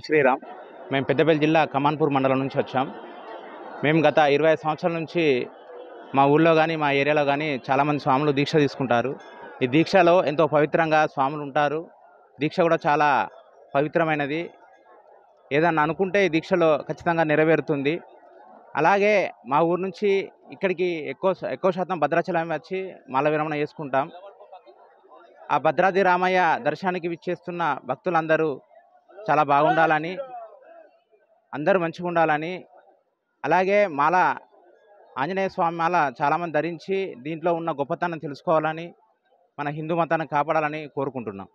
శ్రీరామ్. మేము పెద్దపల్లి జిల్లా కమాన్పూర్ మండలం నుంచి వచ్చాం. మేము గత 25 సంవత్సరాల నుంచి మా ఊళ్ళో కానీ మా ఏరియాలో కానీ చాలామంది స్వాములు దీక్ష తీసుకుంటారు. ఈ దీక్షలో ఎంతో పవిత్రంగా స్వాములు ఉంటారు. దీక్ష కూడా చాలా పవిత్రమైనది. ఏదన్నా అనుకుంటే ఈ దీక్షలో ఖచ్చితంగా నెరవేరుతుంది. అలాగే మా ఊరు నుంచి ఇక్కడికి ఎక్కువ శాతం భద్రాచలం వచ్చి మాల విరమణ చేసుకుంటాం. ఆ భద్రాద్రి రామయ్య దర్శనానికి విచ్చేస్తున్న భక్తులందరూ చాలా బాగుండాలని, అందరూ మంచిగా ఉండాలని, అలాగే మాల ఆంజనేయ స్వామి మాల చాలామంది ధరించి దీంట్లో ఉన్న గొప్పతనం తెలుసుకోవాలని, మన హిందూ మతాన్ని కాపాడాలని కోరుకుంటున్నాం.